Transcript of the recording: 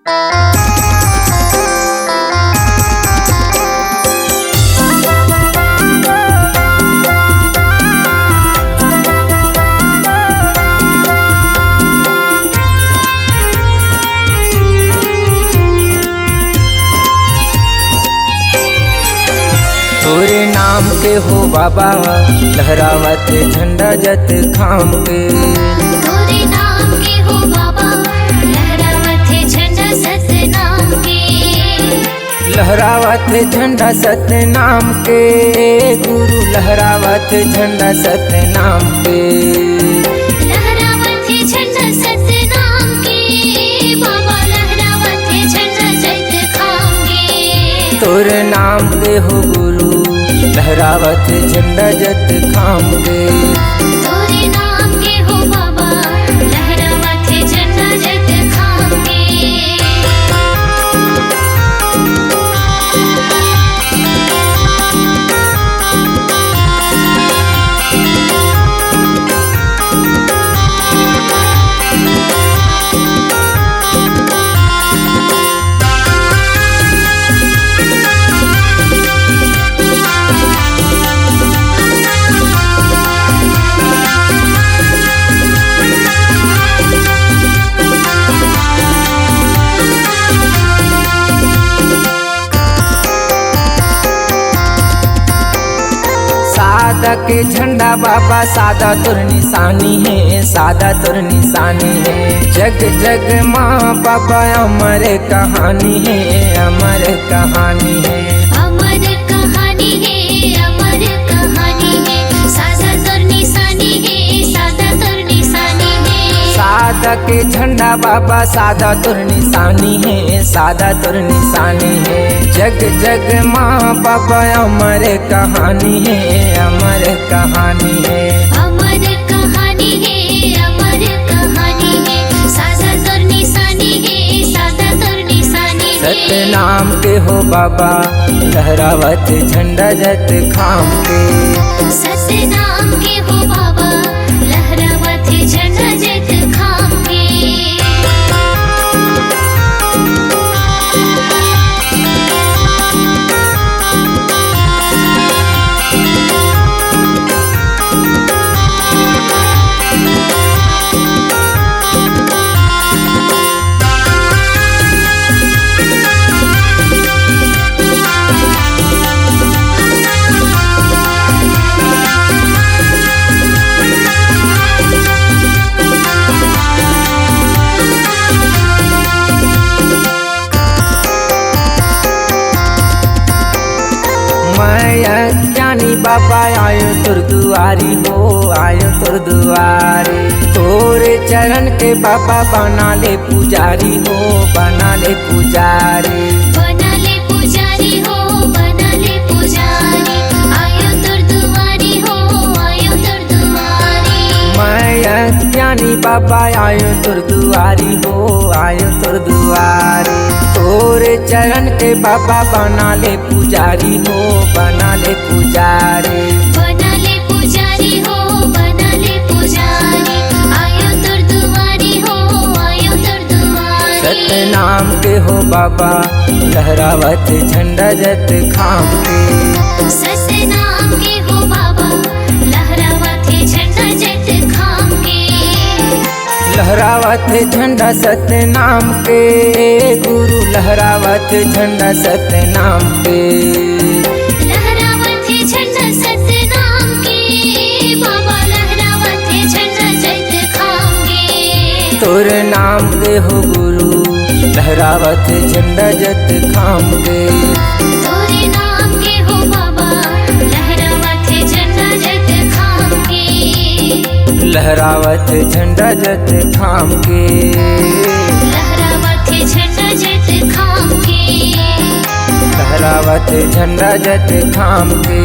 तोरे नाम के हो बाबा लहरावत झंडा जत खाम के। तोरे नाम के हो बाबा लहरावत झंडा सतनाम के। लहरावत झंडा सतनाम के गुरु लहरावत झंडा सतनाम के। लहरावत झंडा सतनाम के बाबा लहरावत झंडा जत खाम के। तोरे नाम के हो गुरु लहरावत झंडा जत खाम के। तोरे नाम के हो बाबा लहरावत झंडा जत खाम के। सादा के झंडा बाबा सादा तुर निशानी है, सादा तुर निशानी है। जग जग माँ बाबा अमर कहानी है, अमर कहानी है। अमर कहानी है, अमर कहानी है। सादा तुर निशानी है, सादा तुर निशानी है। सादा के झंडा बाबा सादा तुर निशानी है, सादा तुर निशानी है। जग जग माँ बाबा अमर कहानी है, अमर कहानी है। अमर कहानी है, अमर कहानी है। सादा तुर निशानी है, सादा तुर निशानी है। सतनाम के हो बाबा लहरावत झंडा जत खाम के। सतनाम के हो बाबा लहरावत झंडा जत खाम के। ज्ञानी बाबा आयो तुर दुआरी हो, आयो तुर दुआरी। तोरे चरण के बाबा बना ले पुजारी हो, बना ले पुजारी। बना ले पुजारी हो, बना ले पुजारी। आयो तुर दुआरी हो, आयो तुर दुआरी। मैं ज्ञानी बाबा आयो तुर दुआरी हो, आयो तुर दुआरी। तोरे चरण के बाबा बना ले पुजारी हो, बना ले पुजारी। बना ले पुजारी हो, बना ले पुजारी। आयो तुर दुआरी हो, आयो तुर दुआरी। सतनाम के हो बाबा लहरावत झंडा जत खाम के। सतनाम के हो बाबा लहरावत झंडा जत खाम के। लहरावत झंडा सतनाम के गुरु लहरावत झंडा सतनाम के। लहरावत झंडा सतनाम के बाबा लहरावत झंडा जत खाम के। तोर नाम के हो गुरु लहरावत झंडा जत खाम के। तोरे नाम के हो बाबा लहरावत झंडा जत खाम के। लहरावत झंडा जत खाम के। लहरावत झंडा जत खाम के। लहरावत झंडा जत खाम के।